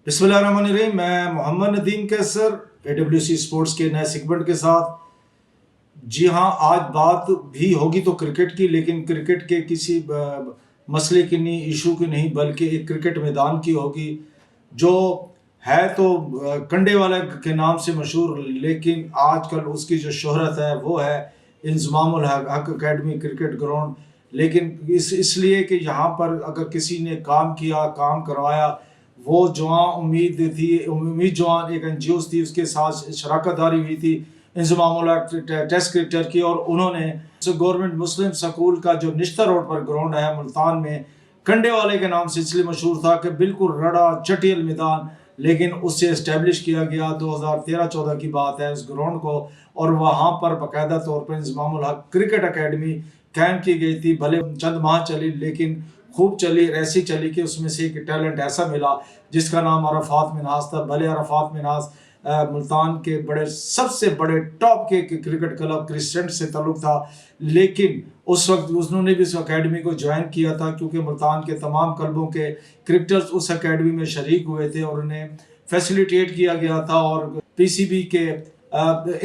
बिस्मिल्लाहिर्रहमानिर्रहीम। मैं मोहम्मद नदीम कैसर AWC sports के नए सेगमेंट के साथ। जी हाँ, आज बात भी होगी तो क्रिकेट की, लेकिन क्रिकेट के किसी मसले की नहीं, इशू की नहीं, बल्कि एक क्रिकेट मैदान की होगी जो है तो कंडे वाले के नाम से मशहूर, लेकिन आजकल उसकी जो शोहरत है वो है इंज़मामुल हक एकेडमी क्रिकेट ग्राउंड। लेकिन इसलिए कि यहाँ पर अगर किसी ने काम किया, काम करवाया, वो जवान उम्मीद जवान एक NGO थी, उसके साथ शराकत दारी हुई थी इंज़मामुल हक टेस्ट क्रिकेटर की, और उन्होंने गवर्नमेंट मुस्लिम स्कूल का जो निश्ता रोड पर ग्राउंड है मुल्तान में, कंडे वाले के नाम से इसलिए मशहूर था कि बिल्कुल रड़ा चटियल मैदान, लेकिन उससे इस्टेब्लिश किया गया 2013-14 की बात है उस ग्राउंड को, और वहाँ पर बाकायदा तौर पर इंज़मामुल हक क्रिकेट एकेडमी कायम की गई थी। भले चंद माह चली, लेकिन खूब चली, ऐसी चली कि उसमें से एक टैलेंट ऐसा मिला जिसका नाम अरफात मिन्हाज था। भले अरफात मिन्हाज मुल्तान के सबसे बड़े टॉप के क्रिकेट क्लब क्रिस्टेंट से ताल्लुक था, लेकिन उस वक्त उन्होंने भी उस एकेडमी को ज्वाइन किया था क्योंकि मुल्तान के तमाम क्लबों के क्रिकेटर्स उस एकेडमी में शरीक हुए थे और उन्हें फैसिलिटेट किया गया था। और PCB के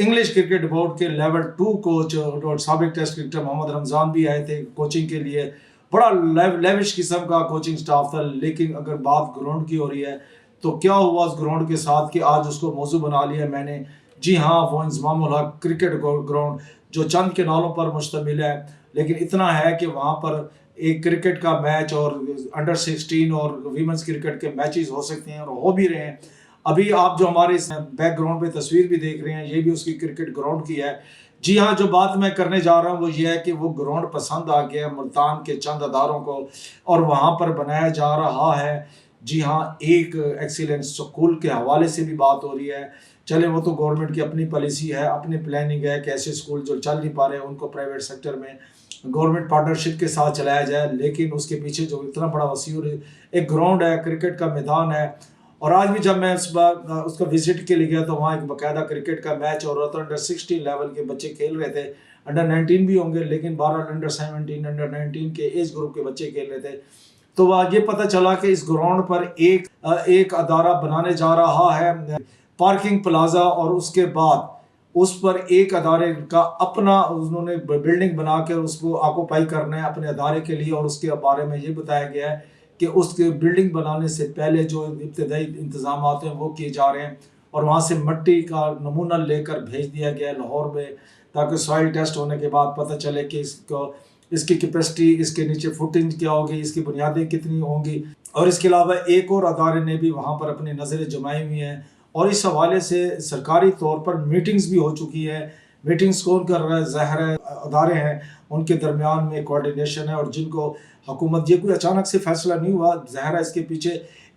इंग्लिश क्रिकेट बोर्ड के लेवल 2 कोच और साबिक टेस्ट क्रिकेटर मोहम्मद रमज़ान भी आए थे कोचिंग के लिए। बड़ा लेविश किस्म का कोचिंग स्टाफ था। लेकिन अगर बात ग्राउंड की हो रही है तो क्या हुआ उस ग्राउंड के साथ कि आज उसको मौजू बना लिया मैंने। जी हाँ, वो इंज़मामुल हक क्रिकेट ग्राउंड जो चंद के नालों पर मुश्तमिल है, लेकिन इतना है कि वहाँ पर एक क्रिकेट का मैच और अंडर 16 और वीमेंस क्रिकेट के मैचेस हो सकते हैं और हो भी रहे हैं। अभी आप जो हमारे इस बैकग्राउंड पे तस्वीर भी देख रहे हैं, ये भी उसकी क्रिकेट ग्राउंड की है। जी हाँ, जो बात मैं करने जा रहा हूँ वो ये है कि वो ग्राउंड पसंद आ गया है मुल्तान के चंद अदारों को और वहाँ पर बनाया जा रहा है। जी हाँ, एक एक्सीलेंस स्कूल के हवाले से भी बात हो रही है। चले, वो तो गवर्नमेंट की अपनी पॉलिसी है, अपनी प्लानिंग है कि ऐसे स्कूल जो चल नहीं पा रहे हैं उनको प्राइवेट सेक्टर में गवर्नमेंट पार्टनरशिप के साथ चलाया जाए। लेकिन उसके पीछे जो इतना बड़ा वसीर एक ग्राउंड है, क्रिकेट का मैदान है। और आज भी जब मैं इस बार उसका विजिट के लिए गया तो वहाँ एक बाकायदा क्रिकेट का मैच और अंडर 16 लेवल के बच्चे खेल रहे थे। अंडर 19 भी होंगे, लेकिन 12 अंडर 17 अंडर 19 के एज ग्रुप के बच्चे खेल रहे थे। तो आज ये पता चला कि इस ग्राउंड पर एक अदारा बनाने जा रहा है पार्किंग प्लाजा, और उसके बाद उस पर एक अदारे का अपना उन्होंने बिल्डिंग बना कर उसको ऑक्यूपाई करना है अपने अदारे के लिए। और उसके बारे में ये बताया गया है कि उसके बिल्डिंग बनाने से पहले जो इब्तदाई इंतजाम हैं वो किए जा रहे हैं, और वहाँ से मिट्टी का नमूना लेकर भेज दिया गया है लाहौर में, ताकि सॉइल टेस्ट होने के बाद पता चले कि इसकी कैपेसिटी, इसके नीचे फुटिंग क्या होगी, इसकी बुनियादें कितनी होंगी। और इसके अलावा एक और अदारे ने भी वहाँ पर अपनी नज़रें जमाई हुई हैं, और इस हवाले से सरकारी तौर पर मीटिंग्स भी हो चुकी है। मीटिंग्स कौन कर रहा है? ज़ाहिर है अदारे हैं, उनके दरमियान में कोऑर्डिनेशन है, और जिनको हुकूमत, ये कोई अचानक से फैसला नहीं हुआ, ज़ाहिर है इसके पीछे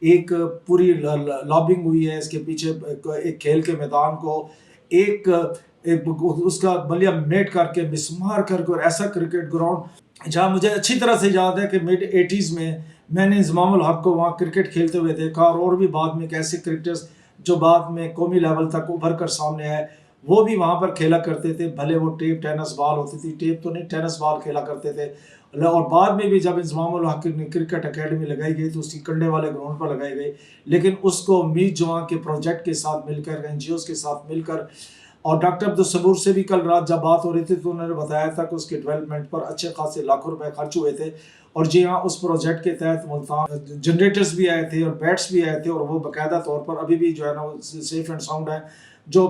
एक पूरी लॉबिंग हुई है। इसके पीछे एक खेल के मैदान को एक उसका बलिया मेट करके मिसमार करके, और ऐसा क्रिकेट ग्राउंड जहाँ मुझे अच्छी तरह से याद है कि मिड 80s में मैंने इंज़मामुल हक को वहाँ क्रिकेट खेलते हुए देखा, और भी बाद में कैसे क्रिकेटर्स जो बाद में कौमी लेवल तक उभर कर सामने आए वो भी वहाँ पर खेला करते थे। भले वो टेनिस बॉल होती थी, टेप तो नहीं, टेनिस बॉल खेला करते थे। और बाद में भी जब इंज़मामुल हक क्रिकेट एकेडमी लगाई गई तो उसकी कंडे वाले ग्राउंड पर लगाई गई, लेकिन उसको उम्मीद जवान के प्रोजेक्ट के साथ मिलकर, NGOs के साथ मिलकर, और डॉक्टर अब्दुल सबूर से भी कल रात जब बात हो रही थी तो उन्होंने बताया था कि उसके डेवलपमेंट पर अच्छे खासे लाखों रुपए खर्च हुए थे। और जी हाँ, उस प्रोजेक्ट के तहत मुल्तान जनरेटर्स भी आए थे और बैट्स भी आए थे, और वो बाकायदा तौर पर अभी भी जो है ना वो सेफ एंड साउंड है। जो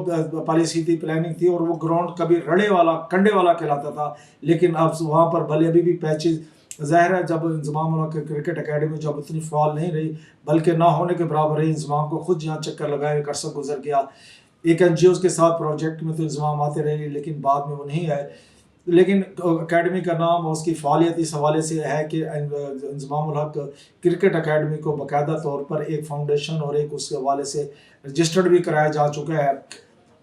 पॉलिसी थी, प्लानिंग थी, और वो ग्राउंड कभी रड़े वाला कंडे वाला कहलाता था, लेकिन अब वहाँ पर भले अभी भी पैचेज, ज़ाहिर है जब इंज़मामुल हक क्रिकेट एकेडमी जब इतनी फॉल नहीं रही बल्कि ना होने के बराबर रही, इंज़माम को खुद यहाँ चक्कर लगाए करसा गुजर गया। एक NGOs के साथ प्रोजेक्ट में तो इंज़माम आते रहे, लेकिन बाद में वो नहीं आए। लेकिन एकेडमी का नाम और उसकी फ़ालियत इस हवाले से है कि इंज़मामुल हक क्रिकेट एकेडमी को बाकायदा तौर पर एक फाउंडेशन और एक उसके हवाले से रजिस्टर्ड भी कराया जा चुका है,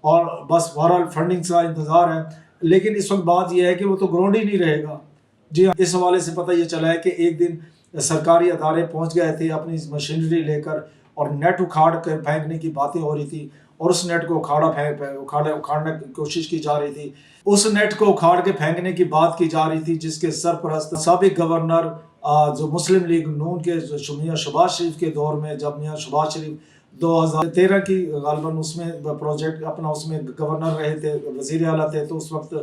और बस बहरहाल फंडिंग का इंतज़ार है। लेकिन इस वक्त बात यह है कि वो तो ग्राउंड ही नहीं रहेगा। जी हाँ, इस हवाले से पता ये चला है कि एक दिन सरकारी अदारे पहुँच गए थे अपनी मशीनरी लेकर, और नेट उखाड़ कर फेंकने की बातें हो रही थी, और उस नेट को उखाड़ने की कोशिश की जा रही थी। उस नेट को उखाड़ के फेंकने की बात की जा रही थी, जिसके सरपरस्त साबिक गवर्नर जो मुस्लिम लीग नून के मियां शहबाज शरीफ के दौर में, जब मियां शहबाज शरीफ 2013 کی غالباً اس میں پروجیکٹ اپنا اس میں گورنر رہے تھے، وزیر اعلیٰ تھے، تو اس وقت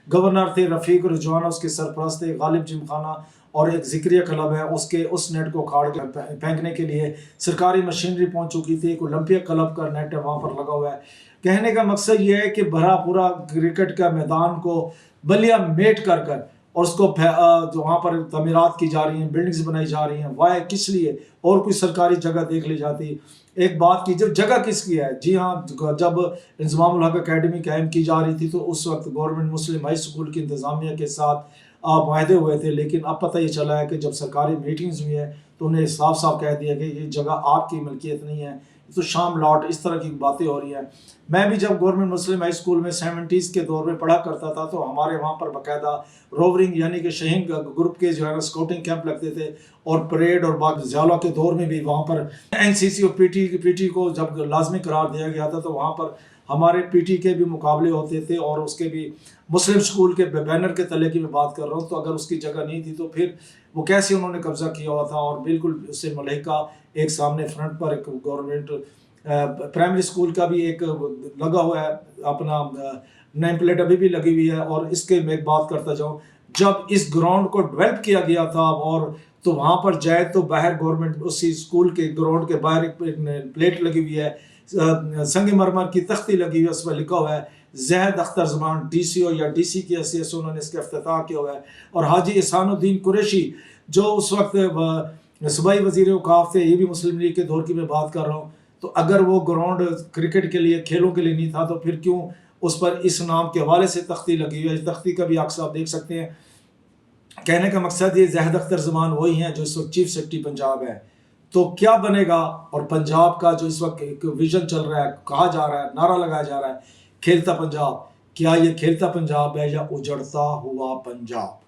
گورنر تھے رفیق رجوانہ، اس کے سرپرست تھے غالب جم خانہ، اور ایک ذکریہ کلب ہے اس نیٹ کو کھاڑ کے پھینکنے کے لیے سرکاری مشینری پہنچ چکی تھی، ایک اولمپیا کلب کا نیٹ وہاں پر لگا ہوا ہے۔ کہنے کا مقصد یہ ہے کہ بھرا پورا کرکٹ کا میدان کو بلیا میٹ کر اور اس کو جو وہاں پر تعمیرات کی جا رہی ہیں، بلڈنگز بنائی جا رہی ہیں، وائے کس لیے؟ اور کوئی سرکاری جگہ دیکھ لی جاتی۔ ایک بات کی، جب جگہ کس کی ہے؟ جی ہاں، جب انضمام الحق اکیڈمی قائم کی جا رہی تھی تو اس وقت گورنمنٹ مسلم ہائی اسکول کی انتظامیہ کے ساتھ معاہدے ہوئے تھے، لیکن اب پتہ یہ چلا ہے کہ جب سرکاری میٹنگز ہوئی ہے تو انہیں صاف صاف کہہ دیا کہ یہ جگہ آپ کی ملکیت نہیں ہے، تو شام لاٹ اس طرح کی باتیں ہو رہی ہیں۔ میں بھی جب گورنمنٹ مسلم ہائی اسکول میں 70s کے دور میں پڑھا کرتا تھا تو ہمارے وہاں پر باقاعدہ روورنگ یعنی کہ شہین گروپ کے جو ہے نا اسکاؤٹنگ کیمپ لگتے تھے، اور پریڈ اور باقی زیالہ کے دور میں بھی وہاں پر NCC اور پی ٹی کو جب لازمی قرار دیا گیا تھا تو وہاں پر ہمارے پی ٹی کے بھی مقابلے ہوتے تھے، اور اس کے بھی مسلم اسکول کے بینر کے تلے کی میں بات کر رہا ہوں۔ تو اگر اس کی جگہ نہیں تھی تو پھر وہ کیسے انہوں نے قبضہ کیا ہوا تھا، اور بالکل اس سے ملحقہ ایک سامنے فرنٹ پر ایک گورنمنٹ پرائمری اسکول کا بھی ایک لگا ہوا ہے، اپنا نیم پلیٹ ابھی بھی لگی ہوئی ہے۔ اور اس کے میں ایک بات کرتا جاؤں، جب اس گراؤنڈ کو ڈیولپ کیا گیا تھا اور تو وہاں پر جائے تو باہر گورنمنٹ اسی اسکول کے گراؤنڈ کے باہر ایک پلیٹ لگی ہوئی ہے، سنگ مرمر کی تختی لگی ہوئی ہے، اس پر لکھا ہوا ہے زاہد اختر زمان DCO یا DC کی حیثیت سے انہوں نے اس کا افتتاح کیا ہوا ہے۔ اور حاجی احسان الدین قریشی جو اس وقت صوبائی وزیر اوقاف تھے، یہ بھی مسلم لیگ کے دور کی میں بات کر رہا ہوں، تو اگر وہ گراؤنڈ کرکٹ کے لیے کھیلوں کے لیے نہیں تھا تو پھر کیوں اس پر اس نام کے حوالے سے تختی لگی ہوئی ہے؟ تختی کا بھی عکس آپ دیکھ سکتے ہیں۔ کہنے کا مقصد یہ زاہد اختر زمان وہی ہیں جو اس وقت چیف سیکرٹری پنجاب ہے۔ تو کیا بنے گا؟ اور پنجاب کا جو اس وقت ایک ویژن چل رہا ہے، کہا جا رہا ہے، نعرہ لگایا جا رہا ہے کھیلتا پنجاب، کیا یہ کھیلتا پنجاب ہے یا اجڑتا ہوا پنجاب؟